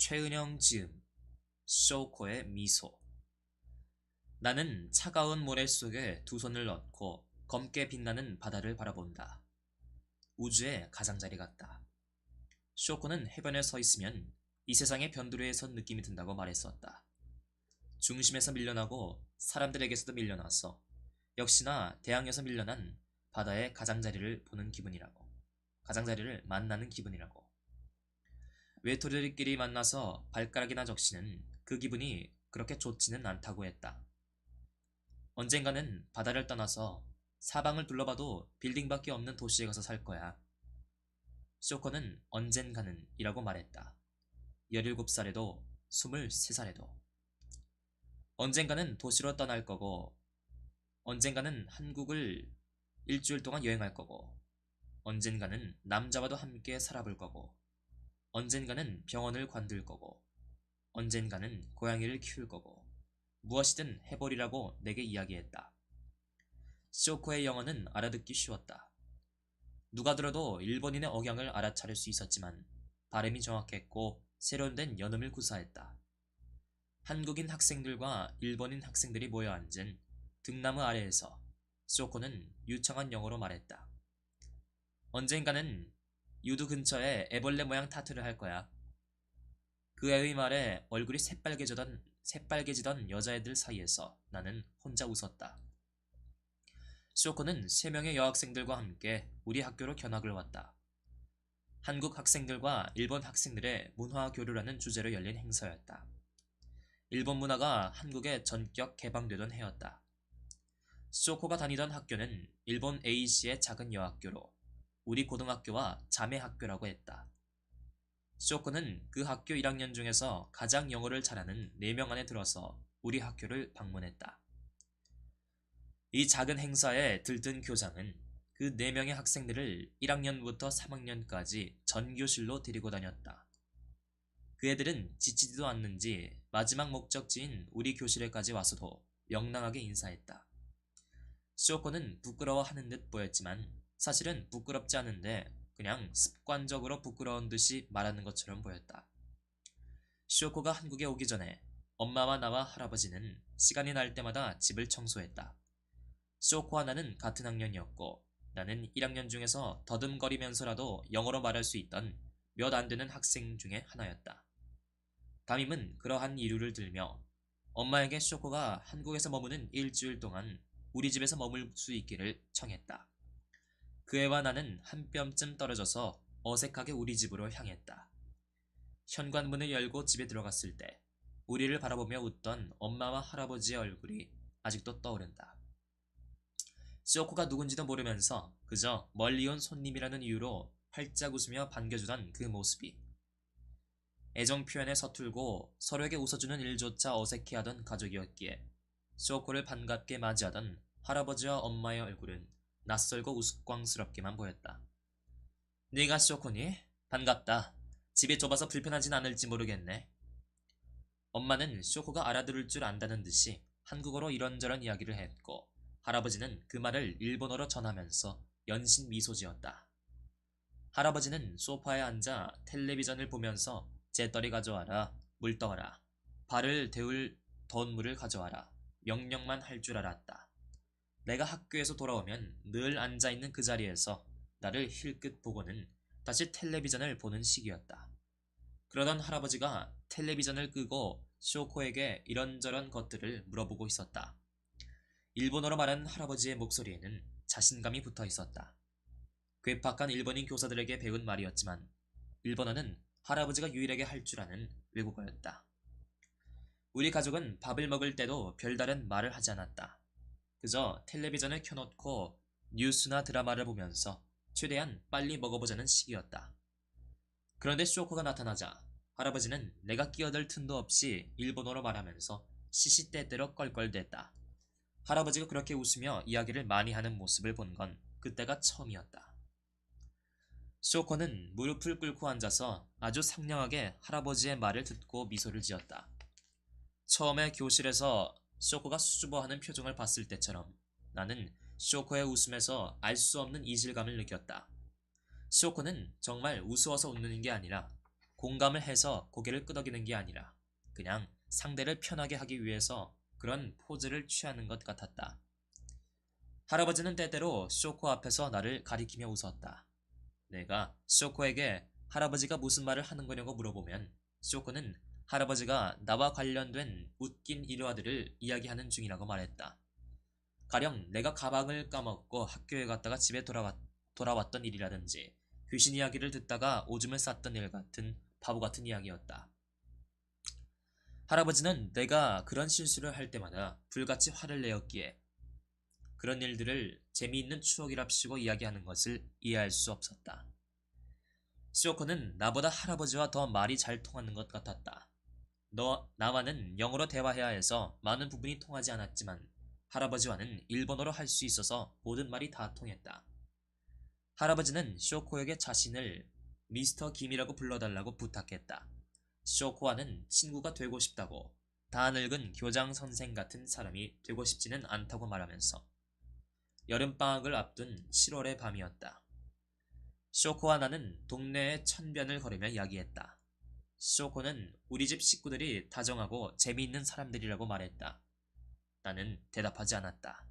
최은영 지음, 쇼코의 미소. 나는 차가운 모래 속에 두 손을 넣고 검게 빛나는 바다를 바라본다. 우주의 가장자리 같다. 쇼코는 해변에 서 있으면 이 세상의 변두리에 선 느낌이 든다고 말했었다. 중심에서 밀려나고 사람들에게서도 밀려나서 역시나 대양에서 밀려난 바다의 가장자리를 보는 기분이라고. 가장자리를 만나는 기분이라고. 외톨이들끼리 만나서 발가락이나 적시는 그 기분이 그렇게 좋지는 않다고 했다. 언젠가는 바다를 떠나서 사방을 둘러봐도 빌딩밖에 없는 도시에 가서 살 거야. 쇼커는 언젠가는 이라고 말했다. 17살에도 23살에도. 언젠가는 도시로 떠날 거고, 언젠가는 한국을 일주일 동안 여행할 거고, 언젠가는 남자와도 함께 살아볼 거고, 언젠가는 병원을 관둘 거고, 언젠가는 고양이를 키울 거고, 무엇이든 해버리라고 내게 이야기했다. 쇼코의 영어는 알아듣기 쉬웠다. 누가 들어도 일본인의 억양을 알아차릴 수 있었지만 발음이 정확했고 세련된 연음을 구사했다. 한국인 학생들과 일본인 학생들이 모여 앉은 등나무 아래에서 쇼코는 유창한 영어로 말했다. 언젠가는 유두 근처에 애벌레 모양 타투를 할 거야. 그 애의 말에 얼굴이 새빨개지던 여자애들 사이에서 나는 혼자 웃었다. 쇼코는 3명의 여학생들과 함께 우리 학교로 견학을 왔다. 한국 학생들과 일본 학생들의 문화 교류라는 주제로 열린 행사였다. 일본 문화가 한국에 전격 개방되던 해였다. 쇼코가 다니던 학교는 일본 A시의 작은 여학교로 우리 고등학교와 자매 학교라고 했다. 쇼코는 그 학교 1학년 중에서 가장 영어를 잘하는 4명 안에 들어서 우리 학교를 방문했다. 이 작은 행사에 들뜬 교장은 그 4명의 학생들을 1학년부터 3학년까지 전교실로 데리고 다녔다. 그 애들은 지치지도 않는지 마지막 목적지인 우리 교실에까지 와서도 명랑하게 인사했다. 쇼코는 부끄러워하는 듯 보였지만 사실은 부끄럽지 않은데 그냥 습관적으로 부끄러운 듯이 말하는 것처럼 보였다. 쇼코가 한국에 오기 전에 엄마와 나와 할아버지는 시간이 날 때마다 집을 청소했다. 쇼코와 나는 같은 학년이었고 나는 1학년 중에서 더듬거리면서라도 영어로 말할 수 있던 몇 안 되는 학생 중에 하나였다. 담임은 그러한 이유를 들며 엄마에게 쇼코가 한국에서 머무는 일주일 동안 우리 집에서 머물 수 있기를 청했다. 그 애와 나는 한 뼘쯤 떨어져서 어색하게 우리 집으로 향했다. 현관문을 열고 집에 들어갔을 때 우리를 바라보며 웃던 엄마와 할아버지의 얼굴이 아직도 떠오른다. 쇼코가 누군지도 모르면서 그저 멀리 온 손님이라는 이유로 활짝 웃으며 반겨주던 그 모습이 애정 표현에 서툴고 서로에게 웃어주는 일조차 어색해하던 가족이었기에 쇼코를 반갑게 맞이하던 할아버지와 엄마의 얼굴은 낯설고 우스꽝스럽게만 보였다. 네가 쇼코니? 반갑다. 집이 좁아서 불편하진 않을지 모르겠네. 엄마는 쇼코가 알아들을 줄 안다는 듯이 한국어로 이런저런 이야기를 했고 할아버지는 그 말을 일본어로 전하면서 연신 미소 지었다. 할아버지는 소파에 앉아 텔레비전을 보면서 재떨이 가져와라, 물 떠와라, 발을 데울 더운 물을 가져와라 명령만 할 줄 알았다. 내가 학교에서 돌아오면 늘 앉아있는 그 자리에서 나를 힐끗 보고는 다시 텔레비전을 보는 식이었다. 그러던 할아버지가 텔레비전을 끄고 쇼코에게 이런저런 것들을 물어보고 있었다. 일본어로 말하는 할아버지의 목소리에는 자신감이 붙어 있었다. 괴팍한 일본인 교사들에게 배운 말이었지만 일본어는 할아버지가 유일하게 할 줄 아는 외국어였다. 우리 가족은 밥을 먹을 때도 별다른 말을 하지 않았다. 그저 텔레비전을 켜놓고 뉴스나 드라마를 보면서 최대한 빨리 먹어보자는 식이었다. 그런데 쇼코가 나타나자 할아버지는 내가 끼어들 틈도 없이 일본어로 말하면서 시시때때로 껄껄댔다. 할아버지가 그렇게 웃으며 이야기를 많이 하는 모습을 본 건 그때가 처음이었다. 쇼코는 무릎을 꿇고 앉아서 아주 상냥하게 할아버지의 말을 듣고 미소를 지었다. 처음에 교실에서 쇼코가 수줍어하는 표정을 봤을 때처럼 나는 쇼코의 웃음에서 알 수 없는 이질감을 느꼈다. 쇼코는 정말 우스워서 웃는 게 아니라 공감을 해서 고개를 끄덕이는 게 아니라 그냥 상대를 편하게 하기 위해서 그런 포즈를 취하는 것 같았다. 할아버지는 때때로 쇼코 앞에서 나를 가리키며 웃었다. 내가 쇼코에게 할아버지가 무슨 말을 하는 거냐고 물어보면 쇼코는 할아버지가 나와 관련된 웃긴 일화들을 이야기하는 중이라고 말했다. 가령 내가 가방을 까먹고 학교에 갔다가 집에 돌아왔던 일이라든지 귀신 이야기를 듣다가 오줌을 쌌던 일 같은 바보 같은 이야기였다. 할아버지는 내가 그런 실수를 할 때마다 불같이 화를 내었기에 그런 일들을 재미있는 추억이랍시고 이야기하는 것을 이해할 수 없었다. 시오코는 나보다 할아버지와 더 말이 잘 통하는 것 같았다. 나와는 영어로 대화해야 해서 많은 부분이 통하지 않았지만 할아버지와는 일본어로 할 수 있어서 모든 말이 다 통했다. 할아버지는 시오코에게 자신을 미스터 김이라고 불러달라고 부탁했다. 시오코와는 친구가 되고 싶다고, 다 늙은 교장 선생 같은 사람이 되고 싶지는 않다고 말하면서 여름방학을 앞둔 7월의 밤이었다. 시오코와 나는 동네의 천변을 걸으며 이야기했다. 시오코는 우리 집 식구들이 다정하고 재미있는 사람들이라고 말했다. 나는 대답하지 않았다.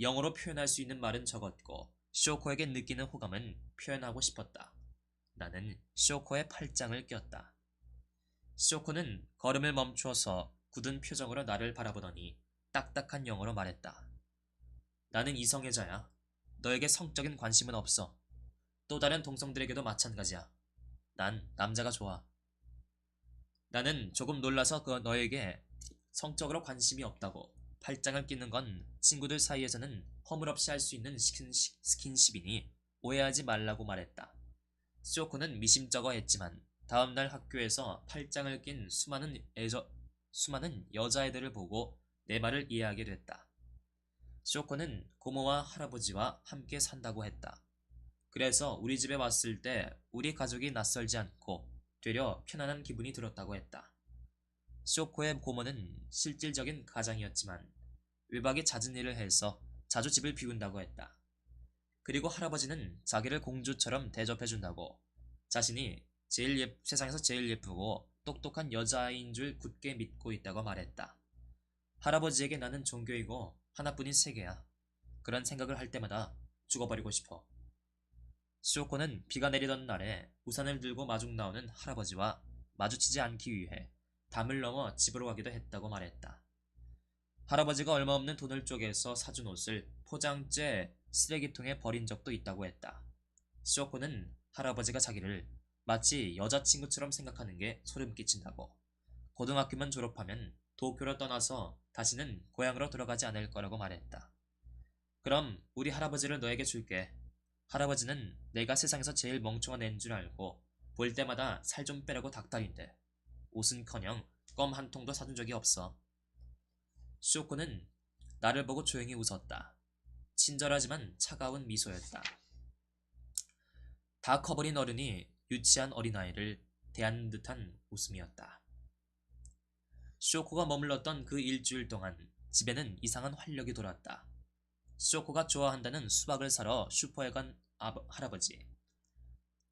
영어로 표현할 수 있는 말은 적었고 시오코에게 느끼는 호감은 표현하고 싶었다. 나는 시오코의 팔짱을 꼈다. 시오코는 걸음을 멈추어서 굳은 표정으로 나를 바라보더니 딱딱한 영어로 말했다. 나는 이성애자야. 너에게 성적인 관심은 없어. 또 다른 동성들에게도 마찬가지야. 난 남자가 좋아. 나는 조금 놀라서 너에게 성적으로 관심이 없다고, 팔짱을 끼는 건 친구들 사이에서는 허물없이 할 수 있는 스킨십이니 오해하지 말라고 말했다. 시오코는 미심쩍어 했지만 다음날 학교에서 팔짱을 낀 수많은 여자애들을 보고 내 말을 이해하게 됐다. 시오코는 고모와 할아버지와 함께 산다고 했다. 그래서 우리 집에 왔을 때 우리 가족이 낯설지 않고 되려 편안한 기분이 들었다고 했다. 시오코의 고모는 실질적인 가장이었지만 외박이 잦은 일을 해서 자주 집을 비운다고 했다. 그리고 할아버지는 자기를 공주처럼 대접해준다고, 자신이 세상에서 제일 예쁘고 똑똑한 여자아이인 줄 굳게 믿고 있다고 말했다. 할아버지에게 나는 종교이고 하나뿐인 세계야. 그런 생각을 할 때마다 죽어버리고 싶어. 시오코는 비가 내리던 날에 우산을 들고 마중 나오는 할아버지와 마주치지 않기 위해 담을 넘어 집으로 가기도 했다고 말했다. 할아버지가 얼마 없는 돈을 쪼개서 사준 옷을 포장재 쓰레기통에 버린 적도 있다고 했다. 시오코는 할아버지가 자기를 마치 여자친구처럼 생각하는 게 소름 끼친다고, 고등학교만 졸업하면 도쿄로 떠나서 다시는 고향으로 돌아가지 않을 거라고 말했다. 그럼 우리 할아버지를 너에게 줄게. 할아버지는 내가 세상에서 제일 멍청한 애인 줄 알고 볼 때마다 살 좀 빼라고 닥달인데 옷은커녕 껌 한 통도 사준 적이 없어. 시오코는 나를 보고 조용히 웃었다. 친절하지만 차가운 미소였다. 다 커버린 어른이 유치한 어린아이를 대하는 듯한 웃음이었다. 시오코가 머물렀던 그 일주일 동안 집에는 이상한 활력이 돌았다. 시오코가 좋아한다는 수박을 사러 슈퍼에 간 할아버지,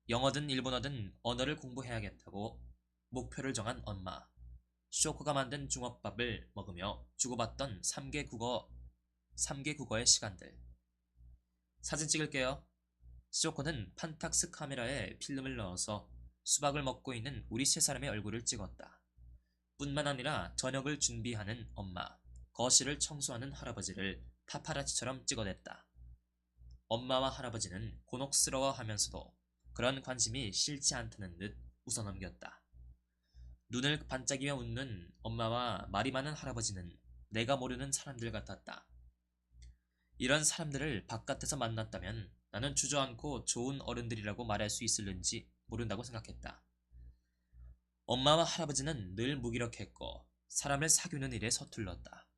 영어든 일본어든 언어를 공부해야겠다고 목표를 정한 엄마, 시오코가 만든 중업밥을 먹으며 주고받던 3개 국어의 시간들. 사진 찍을게요. 시오코는 판탁스 카메라에 필름을 넣어서 수박을 먹고 있는 우리 세 사람의 얼굴을 찍었다. 뿐만 아니라 저녁을 준비하는 엄마, 거실을 청소하는 할아버지를 파파라치처럼 찍어댔다. 엄마와 할아버지는 곤혹스러워하면서도 그런 관심이 싫지 않다는 듯 웃어넘겼다. 눈을 반짝이며 웃는 엄마와 말이 많은 할아버지는 내가 모르는 사람들 같았다. 이런 사람들을 바깥에서 만났다면 나는 주저앉고 좋은 어른들이라고 말할 수 있을는지 모른다고 생각했다. 엄마와 할아버지는 늘 무기력했고 사람을 사귀는 일에 서툴렀다.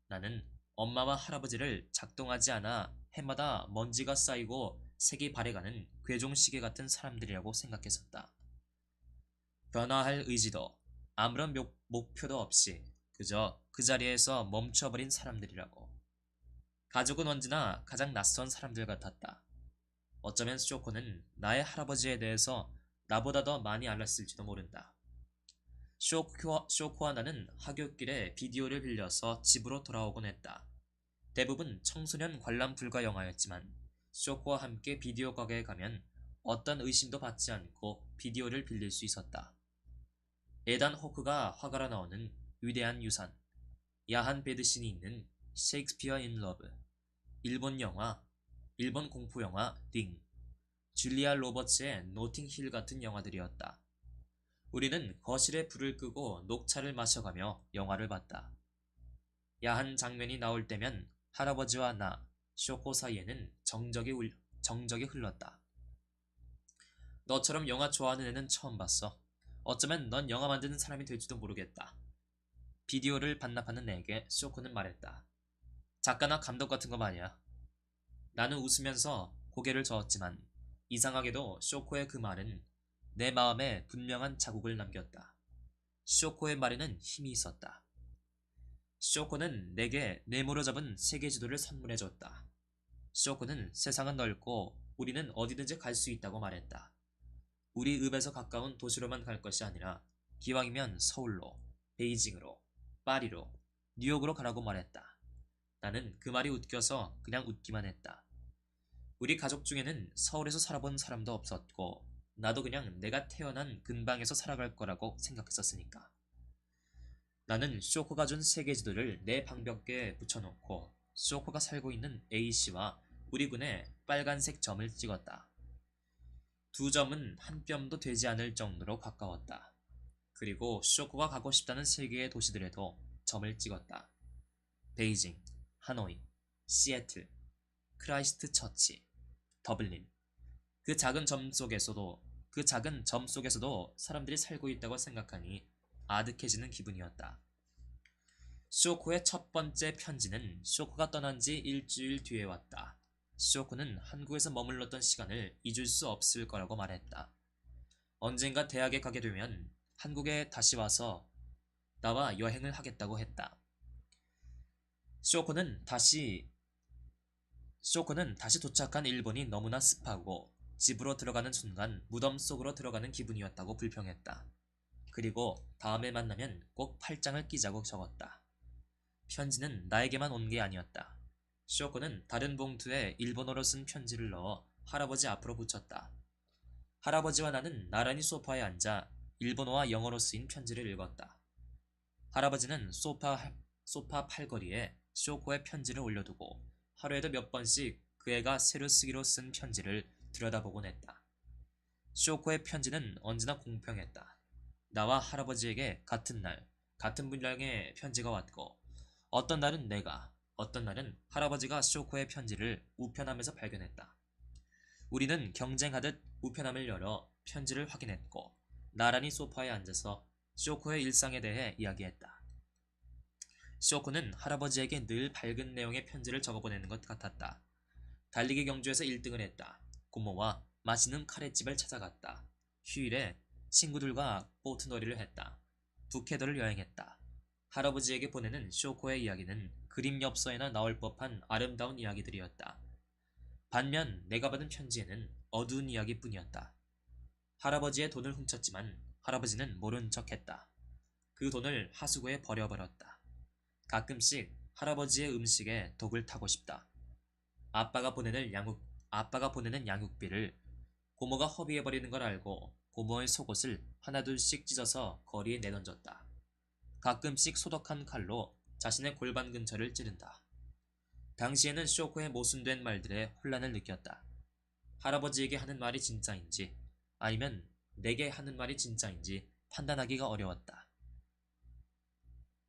나는 엄마와 할아버지를 작동하지 않아 해마다 먼지가 쌓이고 색이 바래가는 괴종시계 같은 사람들이라고 생각했었다. 변화할 의지도 아무런 목표도 없이 그저 그 자리에서 멈춰버린 사람들이라고. 가족은 언제나 가장 낯선 사람들 같았다. 어쩌면 쇼코는 나의 할아버지에 대해서 나보다 더 많이 알았을지도 모른다. 쇼코와 나는 하굣길에 비디오를 빌려서 집으로 돌아오곤 했다. 대부분 청소년 관람 불가 영화였지만 쇼코와 함께 비디오 가게에 가면 어떤 의심도 받지 않고 비디오를 빌릴 수 있었다. 에단 호크가 화가로 나오는 위대한 유산, 야한 배드신이 있는 셰익스피어 인 러브, 일본 영화, 일본 공포 영화 링, 줄리아 로버츠의 노팅 힐 같은 영화들이었다. 우리는 거실에 불을 끄고 녹차를 마셔가며 영화를 봤다. 야한 장면이 나올 때면 할아버지와 나, 쇼코 사이에는 정적이 흘렀다. 너처럼 영화 좋아하는 애는 처음 봤어. 어쩌면 넌 영화 만드는 사람이 될지도 모르겠다. 비디오를 반납하는 내게 쇼코는 말했다. 작가나 감독 같은 거 말이야. 나는 웃으면서 고개를 저었지만 이상하게도 쇼코의 그 말은 내 마음에 분명한 자국을 남겼다. 쇼코의 말에는 힘이 있었다. 쇼코는 내게 네모로 잡은 세계 지도를 선물해줬다. 쇼코는 세상은 넓고 우리는 어디든지 갈 수 있다고 말했다. 우리 읍에서 가까운 도시로만 갈 것이 아니라 기왕이면 서울로, 베이징으로, 파리로, 뉴욕으로 가라고 말했다. 나는 그 말이 웃겨서 그냥 웃기만 했다. 우리 가족 중에는 서울에서 살아본 사람도 없었고 나도 그냥 내가 태어난 근방에서 살아갈 거라고 생각했었으니까. 나는 쇼코가 준 세계지도를 내 방벽에 붙여놓고 쇼코가 살고 있는 A씨와 우리 군의 빨간색 점을 찍었다. 두 점은 한 뼘도 되지 않을 정도로 가까웠다. 그리고 쇼코가 가고 싶다는 세계의 도시들에도 점을 찍었다. 베이징, 하노이, 시애틀, 크라이스트 처치, 더블린. 그 작은 점 속에서도 사람들이 살고 있다고 생각하니 아득해지는 기분이었다. 쇼코의 첫 번째 편지는 쇼코가 떠난 지 일주일 뒤에 왔다. 쇼코는 한국에서 머물렀던 시간을 잊을 수 없을 거라고 말했다. 언젠가 대학에 가게 되면 한국에 다시 와서 나와 여행을 하겠다고 했다. 쇼코는 다시 도착한 일본이 너무나 습하고 집으로 들어가는 순간 무덤 속으로 들어가는 기분이었다고 불평했다. 그리고 다음에 만나면 꼭 팔짱을 끼자고 적었다. 편지는 나에게만 온 게 아니었다. 쇼코는 다른 봉투에 일본어로 쓴 편지를 넣어 할아버지 앞으로 붙였다. 할아버지와 나는 나란히 소파에 앉아 일본어와 영어로 쓰인 편지를 읽었다. 할아버지는 소파 팔걸이에 쇼코의 편지를 올려두고 하루에도 몇 번씩 그 애가 새로 쓰기로 쓴 편지를 들여다보곤 했다. 쇼코의 편지는 언제나 공평했다. 나와 할아버지에게 같은 날, 같은 분량의 편지가 왔고 어떤 날은 내가, 어떤 날은 할아버지가 쇼코의 편지를 우편함에서 발견했다. 우리는 경쟁하듯 우편함을 열어 편지를 확인했고 나란히 소파에 앉아서 쇼코의 일상에 대해 이야기했다. 쇼코는 할아버지에게 늘 밝은 내용의 편지를 적어보내는 것 같았다. 달리기 경주에서 1등을 했다. 고모와 맛있는 카레집을 찾아갔다. 휴일에 친구들과 보트놀이를 했다. 북해도를 여행했다. 할아버지에게 보내는 쇼코의 이야기는 그림 엽서에나 나올 법한 아름다운 이야기들이었다. 반면 내가 받은 편지에는 어두운 이야기뿐이었다. 할아버지의 돈을 훔쳤지만 할아버지는 모른 척했다. 그 돈을 하수구에 버려버렸다. 가끔씩 할아버지의 음식에 독을 타고 싶다. 아빠가 보내는 양육비를 고모가 허비해버리는 걸 알고 고모의 속옷을 하나둘씩 찢어서 거리에 내던졌다. 가끔씩 소독한 칼로 자신의 골반 근처를 찌른다. 당시에는 쇼코의 모순된 말들에 혼란을 느꼈다. 할아버지에게 하는 말이 진짜인지 아니면 내게 하는 말이 진짜인지 판단하기가 어려웠다.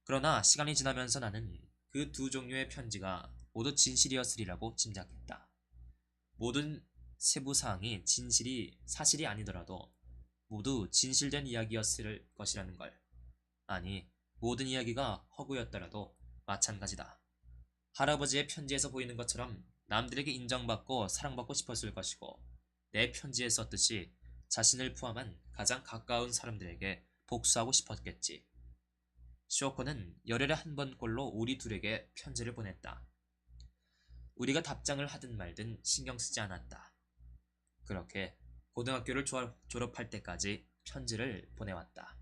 그러나 시간이 지나면서 나는 그 두 종류의 편지가 모두 진실이었으리라고 짐작했다. 모든 세부사항이 사실이 아니더라도 모두 진실된 이야기였을 것이라는 걸. 아니, 모든 이야기가 허구였더라도 마찬가지다. 할아버지의 편지에서 보이는 것처럼 남들에게 인정받고 사랑받고 싶었을 것이고 내 편지에 썼듯이 자신을 포함한 가장 가까운 사람들에게 복수하고 싶었겠지. 쇼코는 열흘에 한 번꼴로 우리 둘에게 편지를 보냈다. 우리가 답장을 하든 말든 신경 쓰지 않았다. 그렇게 고등학교를 졸업할 때까지 편지를 보내왔다.